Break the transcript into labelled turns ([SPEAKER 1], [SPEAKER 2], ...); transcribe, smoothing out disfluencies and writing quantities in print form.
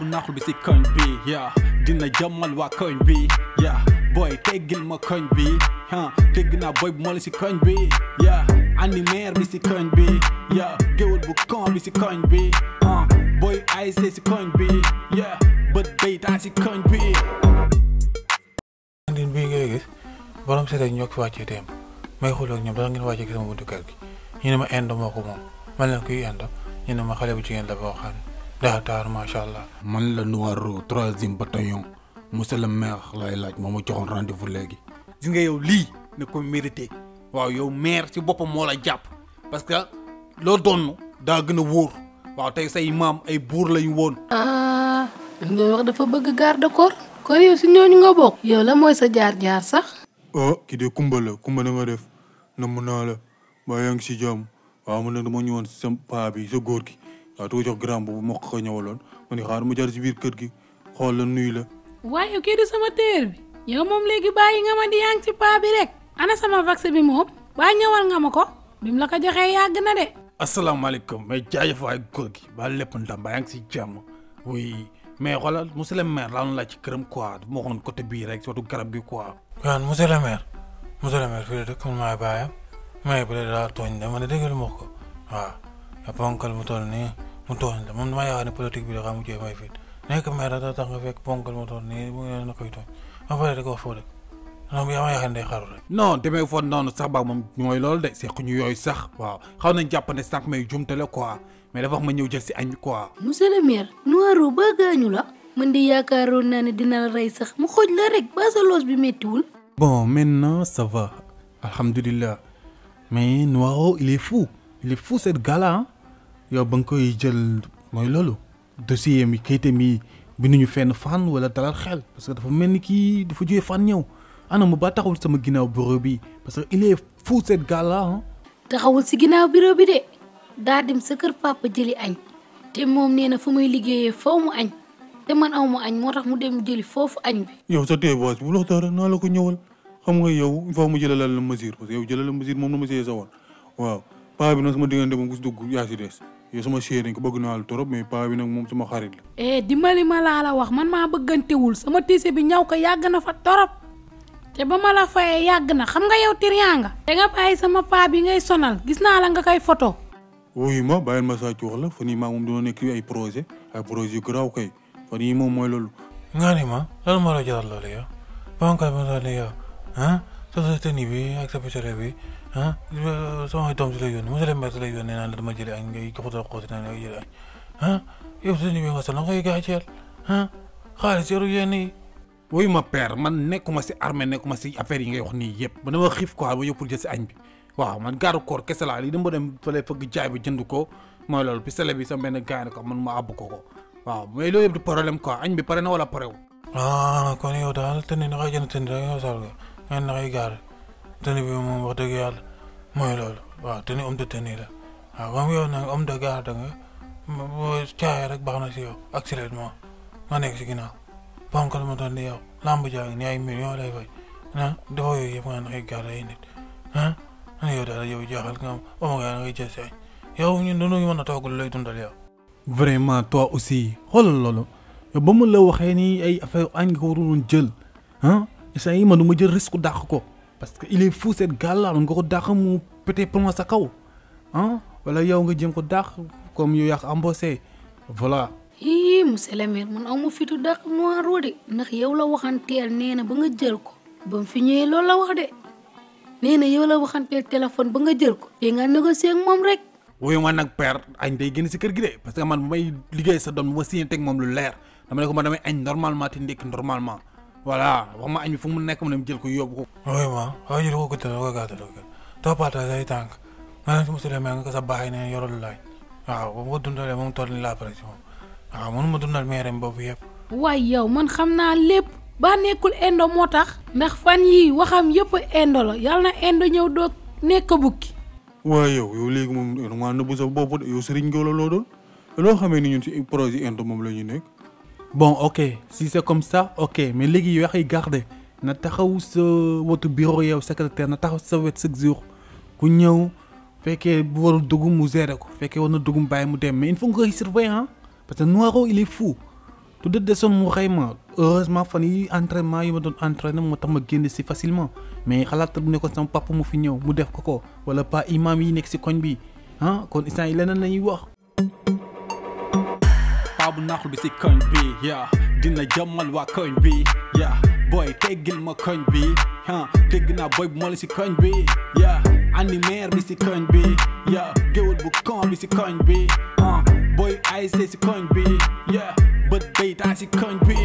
[SPEAKER 1] bu naaxul bi si koñ bi yeah dina jàmmal waa koñ bi yeah boy teggil ma koñ bi dégg naa boy bu moo la si koñ bi yeah animaire bi si koñ bi yeah géwël bu kon bi si koñ bi boy ASC si koñ bi yeah bët baytaa si koñ bi
[SPEAKER 2] andin bii ngay gis borom seet ak ñoo ko fi wàccee démb may xool ak ñoom dara ngeen wàccee sama buntu kër gi ñu ne ma indo moo ko moom man leen kuy indo ñu ne ma xale bu jigéen la boo xam ne daa taar macha allah.
[SPEAKER 3] man la Noiro 3e bataillon monsieur le maire lay laaj moo ma joxoon rendez-vous léegi.
[SPEAKER 1] gis nga yow lii ne ko mérité waaw yow maire ci boppam moo la jàpp parce que loo doon daa gën a wóor waaw tey say maam ay buur lañu woon.
[SPEAKER 4] nga wax dafa bëgg garde corps kon yow si ñooñu nga bokk. yow la mooy sa jaar-jaar sax.
[SPEAKER 2] kii de Kumba la Kumba na nga def namm naa la ba yaa ngi si jàmm waaw man nag dama ñëwoon sa paa bi sa góor gi waaw tu ko jox grand boobu moo ko ñëwaloon ma ni xaar mu jar si biir kër gi xool la nuyu la.
[SPEAKER 4] waaye kii di sama téer bi yow moom léegi bàyyi nga ma di yaa ngi ci paa bi rek ana sama vaccin bi moom baa ñëwal nga ma ko bim la ko joxee yàgg na de.
[SPEAKER 1] asalaamaaleykum mais jaajëf waay góor gi ba lépp ndam ba yaa ngi si jàmm oui mais xoolal monsieur le maire laa la ci këram quoi du ma waxoon côté bii rek surtout garab gi quoi.
[SPEAKER 2] waaw monsieur le maire fii la dëkk man maay baayam may bu dee daa tooñ de man de déglu ma ko waaw ya ponkal mu toll nii mu tooñ la man dama yaakaar ne politique bi dafa mujjee may fit nekk maire da tax nga fekk ponkal mu toll nii mu ngi na koy tooñ ma pare da ko foo rek non yaa ma yaakaar ne day xaru rek.
[SPEAKER 1] non demee foon noonu sax ba moom mooy loolu de sequñu yooyu sax waaw xaw nañ jàpp ne sànq may jumtale quoi mais dafa wax ma ñëw jël si añ quoi.
[SPEAKER 4] monsieur le maire Noiro ba gaañu la man di yaakaaroon naa ne dina la rey sax mu xooj la rek ba sa loos bi méttiwul.
[SPEAKER 1] bon maintenant ça va alhamdulilah mais Noiro il est fou cette gars-là yow ba nga koy jël mooy loolu dossier mi kayitam yi binduñu fenn fan wala dalal xel parce que dafa mel ni kii dafa jógee fan ñëw ana mu ba taxawul sama ginnaaw bureau bi parce que il est fou cette gars-là
[SPEAKER 4] taxawul si ginnaaw bureau bi de daa dem sa kër papa jëli añ te moom nee na fu muy liggéeyee faw mu añ te man aw ma añ moo tax mu dem jëli foofu añ bi.
[SPEAKER 2] yow sa téebaas bu lox dara naa la ko ñëwal xam nga yow il faut mu jëlalal la mesure parce que yow jëlal la mesure moom la ma see sa woon waaw paa bi nag sama diggante moom ku si dugg yaa si des yow sama chéri ko bëgg naa la trop mais paa bi nag moom sama xarit la.
[SPEAKER 4] dimbali ma laa la wax man maa bëggantewul sama tiise bi ñaw ko yàgg na fa torop te ba ma la fayee yàgg na xam nga yow tiriyaa nga te nga bàyyi sama paa bi ngay sonal gis naa la nga koy photo.
[SPEAKER 2] wuyu ma bàyyil ma saa ci wax la fan yii maa moom dina nekk ay projet yu garaaw kay fan yii moom mooy loolu. nga ni ma lan moo la jaral loolu yow bonkal ma loolu yow sa tenue bi ak sa pistolet bi sama doom si lay yónnee monsieur le maire si lay yónnee naan la dama jëlee añ ngay joxutal xooti naan ngay jëlee añ yow sa tenue bi nga sonal ngay gàcceel xaalis yoru yenn yi.
[SPEAKER 1] wuyu ma père man nekkuma si armée nekkuma si affaire yi ngay wax nii yëpp man dama xiif quoi ba yóbbul jël si añ bi waaw man gaaru koor kese laa lii dama dem fële fëgg jaay bi jënd ko mooy loolu pistolet bi sama benn gaay ko man ma àbb ko waaw mais loolu yëpp du problème quoi añ bi pare na wala parew.
[SPEAKER 2] kon yow daal tenue na xëy jënd tenue rek yow sal nga ngeen na xëy gaare tenue bi moom wax dëgg yàlla mooy loolu waaw tenue homme de tenue la waaw comme yow nag homme de garde nga boo caayee rek baax na si yow accélérement nga nekk si ginnaaw bonk la ma doon di yow lamb jaa ngi ni ay millions lay fay dafa yooyu yëpp nga na xëy gaare ay nit yow daal yow jaaxal nga am oma nga ngay jël si añ yow ñun dañu mën a toog lu lay dundal yow.
[SPEAKER 1] vraiment toi aussi xoolal loolu yow ba mu la waxee ni ay affaire añ nga ko waroon jël instant yi man du ma jël risque dàq ko parce que il est fou cette gars-là nga ko dàq mu peut-être pour sa kaw wala yow nga jëm ko dàq comme yow yaa ko embauché voilà.
[SPEAKER 4] monsieur le maire man aw ma fitu dàq Noiro de ndax yow la waxanteel nee na ba nga jël ko ba mu fi ñëwee loolu la wax de nee na yow la waxanteel téléphone ba nga jël ko te nga négocier ak moom rek.
[SPEAKER 1] wuyu ma nag père añ day génn si kër gi de parce que man bu may liggéey sa doom bu ma signé teg moom lu leer dama ne ko man damay añ normalement te ndékki normalement voilà wax ma añ bi fu mu nekk ma dem jël ko yóbbu ko.
[SPEAKER 2] oui ma waaye jël ko guddi la ko gàttal ko toppatoo say tànk nga ne si monsieur le maire nga ko sa baax ne yorul laaj waaw ba ma ko dundalee moom toll ni la pression waaw mënuma dundal meeram boobu yëpp.
[SPEAKER 4] waaye yow man xam naa lépp ba nekkul indo moo tax. ndax fan yii waxam yëpp indo la yàlla na indo ñëw doo nekk bukki.
[SPEAKER 2] waaye yow léegi moom maa nëbbu sa bopp de yow sëriñ nga loo doon loo xamee ni ñun ci projet indo moom la ñu nekk.
[SPEAKER 1] bon ok si c'est comme ça ok mais léegi yow yaa koy garder na taxaw sa wotu bureau yow secrétaire na taxaw sa wet chaque jour ku ñëw fekkee bu warul dugg mu gérer ko fekkee war na dugg mu bàyyi mu dem mais il faut nga koy surveiller parce que Noiro il est fou tu de desoon mu rey ma heureusement fan yi entraînement yi ma doon entraîné moo tax ma génn si facilement mais xalaat bu nekkoon sama papa mu fi ñëw mu def ko wala pas imam yi nekk si koñ bi ah kon instant yi leneen la ñuy wax.
[SPEAKER 3] paa bu naaxul bi si koñ bi yaa dina jëmmal waa koñ bi yaa boy teggil ma koñ bi dégg naa boy bu moo la si koñ bi yaa animaire bi si koñ bi yaa géwël bu kon bi si koñ bi boy ASC si koñ bi yaa bët baytaa si koñ bi